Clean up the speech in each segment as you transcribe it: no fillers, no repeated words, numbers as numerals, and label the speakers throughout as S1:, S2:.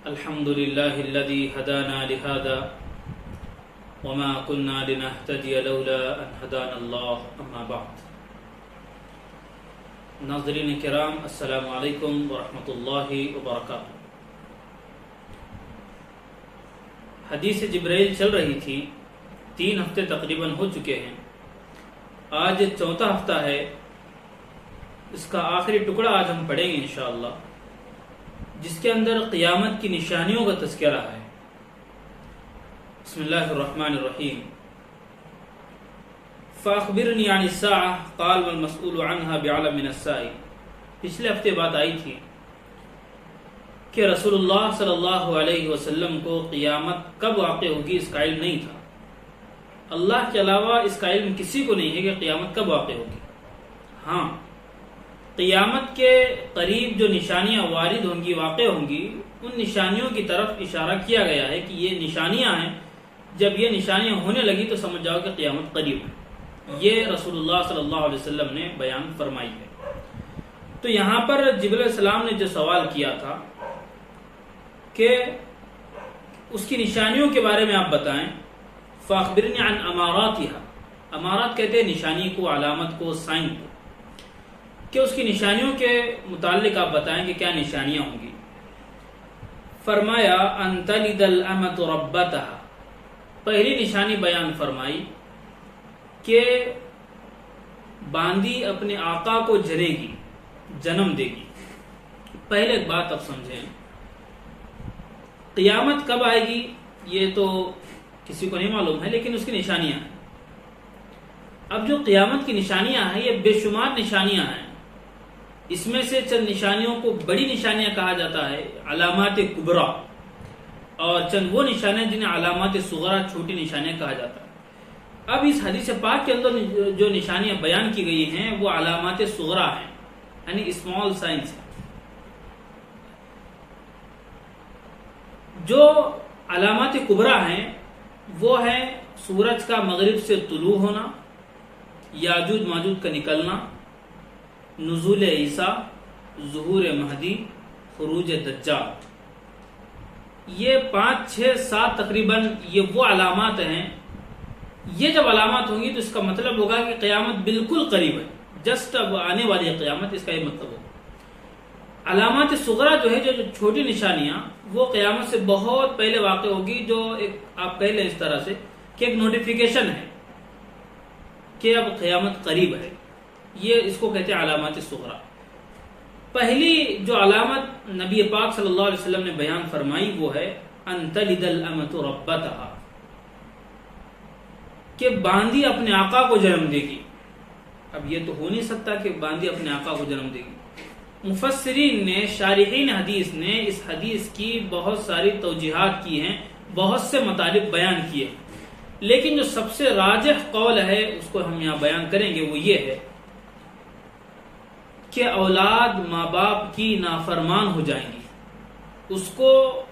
S1: الحمد لله الذي هدانا لهذا وما كنا لنهتدي لولا أن هدانا الله أما بعد. ناظرین کرام، السلام علیکم ورحمۃ اللہ وبرکاتہ. حدیث جبرائیل چل رہی تھی، 3 ہفتے تقریباً ہو چکے ہیں. آج 4تھا ہفتہ ہے. اس کا آخری ٹکڑا آج ہم پڑھیں گے انشاءاللہ، جس کے اندر قیامت کی نشانیوں کا تذکرہ ہے. بسم اللہ الرحمن الرحیم. فاخبرنی عن الساعة قال والمسئول عنها بعلم من السائل. پچھلے ہفتے بات آئی تھی کہ رسول اللہ صلی اللہ علیہ وسلم کو قیامت کب واقع ہوگی اس کا علم نہیں تھا. اللہ کے علاوہ اس کا علم کسی کو نہیں ہے کہ قیامت کب واقع ہوگی. ہاں، قیامت کے قریب جو نشانیاں وارد ہوں گی، واقع ہوں گی، ان نشانیوں کی طرف اشارہ کیا گیا ہے کہ یہ نشانیاں ہیں. جب یہ نشانیاں ہونے لگی تو سمجھ جاؤ کہ قیامت قریب ہے. یہ رسول اللہ صلی اللہ علیہ وسلم نے بیان فرمائی ہے. تو یہاں پر جبرائیل علیہ السلام نے جو سوال کیا تھا کہ اس کی نشانیوں کے بارے میں آپ بتائیں. فاخبرنی عن اماراتها. امارات کہتے ہیں نشانی کو، علامت کو، سائن کو، کہ اس کی نشانیوں کے متعلق آپ بتائیں کہ کیا نشانیاں ہوں گی. فرمایا ان تلد الامۃ ربتها. پہلی نشانی بیان فرمائی کہ باندی اپنے آقا کو جنے گی، جنم دے گی. پہلے ایک بات اب سمجھیں، قیامت کب آئے گی یہ تو کسی کو نہیں معلوم ہے، لیکن اس کی نشانیاں ہیں. اب جو قیامت کی نشانیاں ہیں یہ بے شمار نشانیاں ہیں. اس میں سے چند نشانیوں کو بڑی نشانیاں کہا جاتا ہے، علامات کبریٰ، اور چند وہ نشانیاں جنہیں علامات صغریٰ، چھوٹی نشانیاں کہا جاتا ہے. اب اس حدیث پاک کے اندر جو نشانیاں بیان کی گئی ہیں وہ علامات صغریٰ ہیں، یعنی اسمال سائنس ہیں. جو علامات کبریٰ ہیں وہ ہے سورج کا مغرب سے طلوع ہونا، یاجوج ماجوج کا نکلنا، نزول عیسیٰ، ظہور مہدی، خروج دجال. یہ 5 6 7 تقریباً یہ وہ علامات ہیں. یہ جب علامات ہوں گی تو اس کا مطلب ہوگا کہ قیامت بالکل قریب ہے، جسٹ اب آنے والی ہے قیامت، اس کا یہ مطلب ہوگا. علامات صغریٰ جو ہے، جو چھوٹی نشانیاں، وہ قیامت سے بہت پہلے واقع ہوگی. جو ایک آپ کہہ لیں اس طرح سے کہ ایک نوٹیفیکیشن ہے کہ اب قیامت قریب ہے. یہ اس کو کہتے ہیں علامات صغریٰ. پہلی جو علامت نبی پاک صلی اللہ علیہ وسلم نے بیان فرمائی وہ ہے ان تلد الامۃ ربتها، کہ باندی اپنے آقا کو جنم دے گی. اب یہ تو ہو نہیں سکتا کہ باندی اپنے آقا کو جنم دے گی. مفسرین نے، شارحین حدیث نے اس حدیث کی بہت ساری توجیحات کی ہیں، بہت سے مطالب بیان کیے ہیں، لیکن جو سب سے راجح قول ہے اس کو ہم یہاں بیان کریں گے. وہ یہ ہے کہ اولاد ماں باپ کی نافرمان ہو جائیں گی. اس کو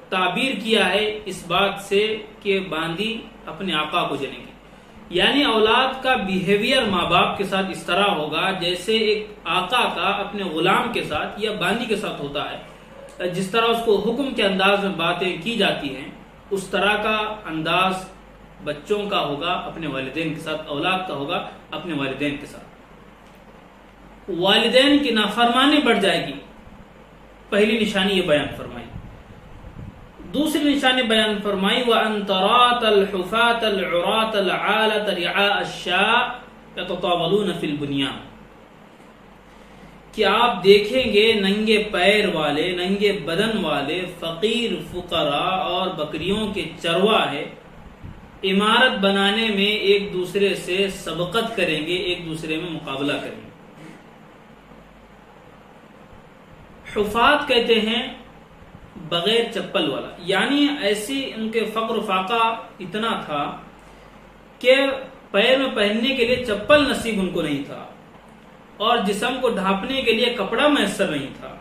S1: تعبیر کیا ہے اس بات سے کہ باندی اپنے آقا کو جنے گی. یعنی اولاد کا بیہیویئر ماں باپ کے ساتھ اس طرح ہوگا جیسے ایک آقا کا اپنے غلام کے ساتھ یا باندی کے ساتھ ہوتا ہے. جس طرح اس کو حکم کے انداز میں باتیں کی جاتی ہیں، اس طرح کا انداز بچوں کا ہوگا اپنے والدین کے ساتھ، اولاد کا ہوگا اپنے والدین کے ساتھ. والدین کی نافرمانی بڑھ جائے گی. پہلی نشانی یہ بیان فرمائی. دوسری نشانی بیان فرمائی وَأَن تَرَاةَ الْحُفَاةَ الْعُرَاةَ الْعَالَةَ رِعَاءَ الشَّاءِ يَتَطَاوَلُونَ فِي الْبُنْيَانِ، کہ آپ دیکھیں گے ننگے پیر والے، ننگے بدن والے فقیر فقراء اور بکریوں کے چرواہے عمارت بنانے میں ایک دوسرے سے سبقت کریں گے، ایک دوسرے میں مقابلہ کریں گے. حفاظ کہتے ہیں بغیر چپل والا، یعنی ایسی ان کے فقر و فاقہ اتنا تھا کہ پیر میں پہننے کے لیے چپل نصیب ان کو نہیں تھا، اور جسم کو ڈھانپنے کے لیے کپڑا میسر نہیں تھا.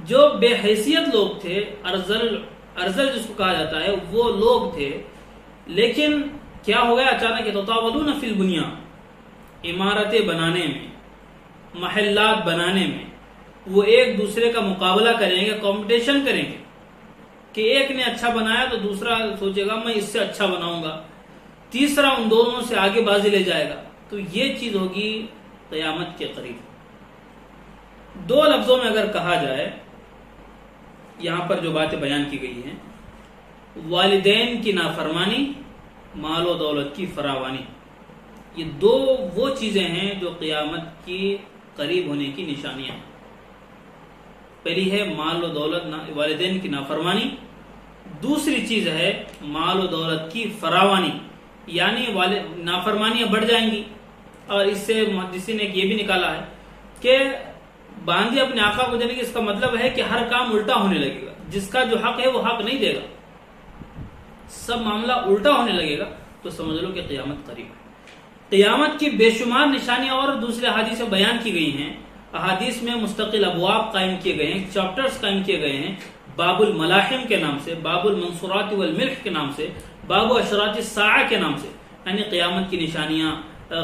S1: جو بے حیثیت لوگ تھے، ارذل جس کو کہا جاتا ہے، وہ لوگ تھے. لیکن کیا ہو گیا اچانک؟ یتطاولون فی البنیان، عمارتیں بنانے میں، محلات بنانے میں، وہ ایک دوسرے کا مقابلہ کریں گے، کمپٹیشن کریں گے کہ ایک نے اچھا بنایا تو دوسرا سوچے گا میں اس سے اچھا بناؤں گا، تیسرا ان دونوں سے آگے بازی لے جائے گا. تو یہ چیز ہوگی قیامت کے قریب. دو لفظوں میں اگر کہا جائے، یہاں پر جو باتیں بیان کی گئی ہیں، والدین کی نافرمانی، مال و دولت کی فراوانی، یہ دو وہ چیزیں ہیں جو قیامت کی قریب ہونے کی نشانیاں ہیں. پہلی ہے مال و دولت، والدین کی نافرمانی. دوسری چیز ہے مال و دولت کی فراوانی، یعنی نافرمانیاں بڑھ جائیں گی. اور اس سے محدثی نے یہ بھی نکالا ہے کہ باندھی اپنے آقا کو دینے کی، اس کا مطلب ہے کہ ہر کام الٹا ہونے لگے گا. جس کا جو حق ہے وہ حق نہیں دے گا، سب معاملہ الٹا ہونے لگے گا. تو سمجھ لو کہ قیامت قریب ہے. قیامت کی بے شمار نشانیاں اور دوسرے احادیث میں بیان کی گئی ہیں. احادیث میں مستقل ابواب قائم کیے گئے ہیں، چیپٹرز قائم کیے گئے ہیں. باب الملاحم کے نام سے، باب المنصورات والملح کے نام سے، باب اشراط الساعہ کے نام سے، یعنی قیامت کی نشانیاں،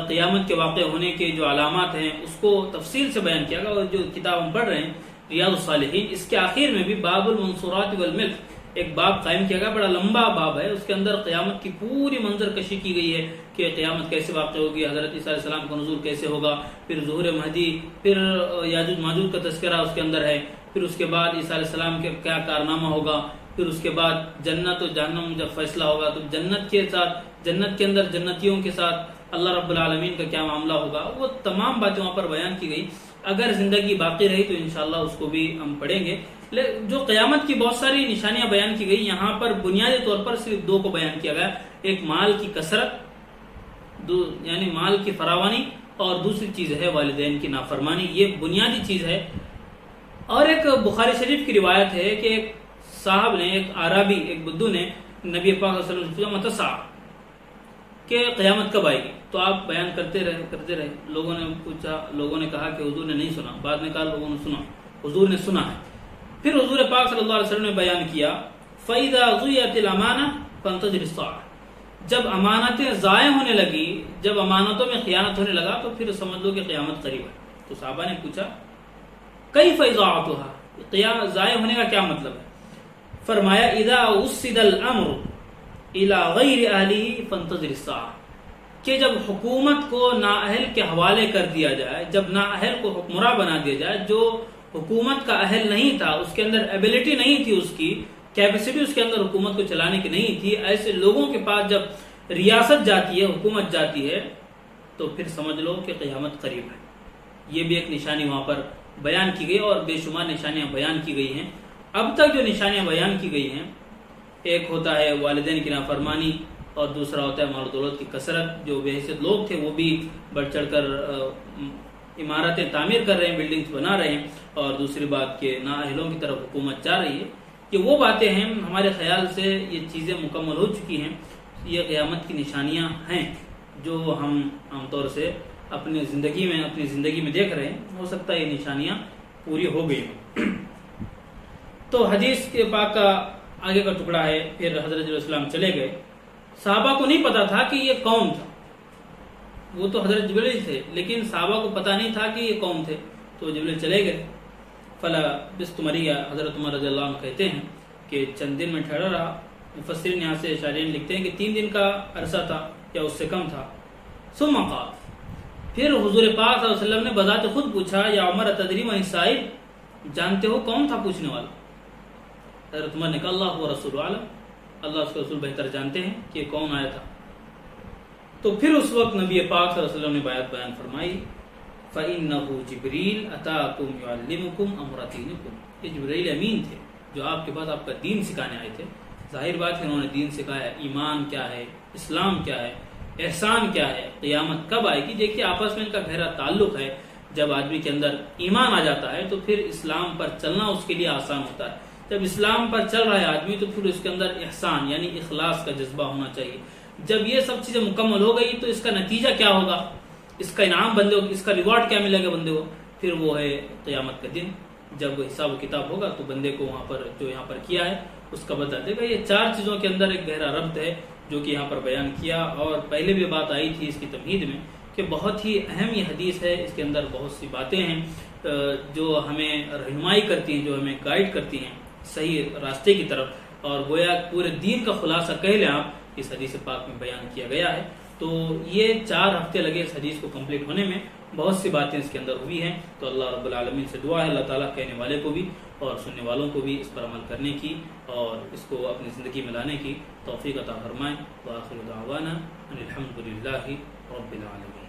S1: قیامت کے واقع ہونے کے جو علامات ہیں اس کو تفصیل سے بیان کیا گیا. اور جو کتاب ہم پڑھ رہے ہیں ریاض الصالحین، اس کے آخر میں بھی باب المنصورات والملح ایک باب قائم کیا گیا. بڑا لمبا باب ہے، اس کے اندر قیامت کی پوری منظر کشی کی گئی ہے کہ قیامت کیسے واقع ہوگی، حضرت عیسیٰ علیہ السلام کا نزول کیسے ہوگا، پھر ظہور مہدی، پھر یاجوج ماجوج کا تذکرہ اس کے اندر ہے، پھر اس کے بعد عیسیٰ علیہ السلام کے کیا کارنامہ ہوگا، پھر اس کے بعد جنت و جہنم جب فیصلہ ہوگا تو جنت کے ساتھ، جنت کے اندر جنتیوں کے ساتھ اللہ رب العالمین کا کیا معاملہ ہوگا. وہ تمام باتیں وہاں پر بیان کی گئی. اگر زندگی باقی رہی تو انشاءاللہ اس کو بھی ہم پڑھیں گے. جو قیامت کی بہت ساری نشانیاں بیان کی گئی، یہاں پر بنیادی طور پر صرف دو کو بیان کیا گیا. ایک مال کی کثرت، یعنی مال کی فراوانی، اور دوسری چیز ہے والدین کی نافرمانی. یہ بنیادی چیز ہے. اور ایک بخاری شریف کی روایت ہے کہ ایک صاحب نے، ایک عربی، ایک بدو نے نبی پاک صلی اللہ علیہ وسلم سے پوچھا متی الساعہ، کہ قیامت کب آئے گی؟ تو آپ بیان کرتے رہے. لوگوں نے پوچھا، لوگوں نے کہا کہ حضور نے نہیں سنا. بعد میں کہا لوگوں نے سنا، حضور نے سنا ہے. پھر حضور پاک صلی اللہ علیہ وسلم نے بیان کیا فَإِذَا ضُيَّتِ الْأَمَانَةُ فَانْتَظِرِ السَّاعَةَ، جب امانتیں ضائع ہونے لگی، جب امانتوں میں خیانت ہونے لگا تو پھر سمجھ لو کہ قیامت قریب ہے. تو صحابہ نے پوچھا کیف اضاعتها، ضائع ہونے کا کیا مطلب ہے؟ فرمایا اذا وسد الامر الى غیر اہلہ فانتظر الساعہ، کہ جب حکومت کو نااہل کے حوالے کر دیا جائے، جب نااہل کو حکمراں بنا دیا جائے، جو حکومت کا اہل نہیں تھا، اس کے اندر ایبلٹی نہیں تھی، اس کی کیپیسٹی اس کے اندر حکومت کو چلانے کی نہیں تھی، ایسے لوگوں کے پاس جب ریاست جاتی ہے، حکومت جاتی ہے، تو پھر سمجھ لو کہ قیامت قریب ہے. یہ بھی ایک نشانی وہاں پر بیان کی گئی اور بے شمار نشانیاں بیان کی گئی ہیں. اب تک جو نشانیاں بیان کی گئی ہیں، ایک ہوتا ہے والدین کی نافرمانی، اور دوسرا ہوتا ہے مال و دولت کی کثرت. جو بے حیثیت لوگ تھے وہ بھی بڑھ چڑھ کر عمارتیں تعمیر کر رہے ہیں، بلڈنگز بنا رہے ہیں. اور دوسری بات کہ نااہلوں کی طرف حکومت جا رہی ہے. کہ وہ باتیں ہیں، ہمارے خیال سے یہ چیزیں مکمل ہو چکی ہیں. یہ قیامت کی نشانیاں ہیں جو ہم عام طور سے اپنی زندگی میں دیکھ رہے ہیں. ہو سکتا ہے یہ نشانیاں پوری ہو گئی ہوں. تو حدیث کے پاک کا آگے کا ٹکڑا ہے. پھر حضرت علیہ السلام چلے گئے. صحابہ کو نہیں پتا تھا کہ یہ کون تھا. وہ تو حضرت جبریل تھے، لیکن صحابہ کو پتا نہیں تھا کہ یہ کون تھے. تو جبریل چلے گئے. فلا بست مریہ، حضرت عمر رضی اللہ عنہ کہتے ہیں کہ چند دن میں ٹھہرا رہا. مفسرین یہاں سے شارحین لکھتے ہیں کہ 3 دن کا عرصہ تھا یا اس سے کم تھا. ثم قال، پھر حضور پاک صلی اللہ علیہ وسلم نے بذات خود پوچھا یا عمر تدری من السائل، جانتے ہو کون تھا پوچھنے والا؟ حضرت عمر نے کہا اللہ و رسول عالم، اللہ اس کے رسول بہتر جانتے ہیں کہ کون آیا تھا. تو پھر اس وقت نبی پاک صلی اللہ علیہ وسلم نے بات بیان فرمائی فَإِنَّهُ جِبْرِيلٌ أَتَاكُمْ يُعَلِّمُكُمْ أَمْرَ دِينِكُمْ، یہ جبرائیل امین تھے جو آپ کے پاس آپ کا دین سکھانے آئے تھے. ظاہر بات ہے انہوں نے دین سکھایا. ایمان کیا ہے، اسلام کیا ہے، احسان کیا ہے، قیامت کب آئے گی. دیکھیے آپس میں ان کا گہرا تعلق ہے. جب آدمی کے اندر ایمان آ جاتا ہے تو پھر اسلام پر چلنا اس کے لیے آسان ہوتا ہے. جب اسلام پر چل رہا ہے آدمی تو پھر اس کے اندر احسان یعنی اخلاص کا جذبہ ہونا چاہیے. جب یہ سب چیزیں مکمل ہو گئی تو اس کا نتیجہ کیا ہوگا، اس کا انعام بندے کو، اس کا ریوارڈ کیا ملے گا بندے کو؟ پھر وہ ہے قیامت کا دن جب حساب و کتاب ہوگا تو بندے کو وہاں پر جو یہاں پر کیا ہے اس کا بتا دے گا. یہ 4 چیزوں کے اندر ایک گہرا ربط ہے جو کہ یہاں پر بیان کیا. اور پہلے بھی بات آئی تھی اس کی تمہید میں کہ بہت ہی اہم یہ حدیث ہے، اس کے اندر بہت سی باتیں ہیں جو ہمیں رہنمائی کرتی ہیں، جو ہمیں گائیڈ کرتی ہیں صحیح راستے کی طرف، اور گویا پورے دین کا خلاصہ کہہ لیں آپ اس حدیث پاک میں بیان کیا گیا ہے۔ تو یہ 4 ہفتے لگے اس حدیث کو کمپلیٹ ہونے میں، بہت سی باتیں اس کے اندر ہوئی ہیں۔ تو اللہ رب العالمین سے دعا ہے اللہ تعالیٰ کہنے والے کو بھی اور سننے والوں کو بھی اس پر عمل کرنے کی اور اس کو اپنی زندگی میں لانے کی توفیق عطا فرمائیں۔ وآخر دعوانا ان الحمد للہ رب العالمین۔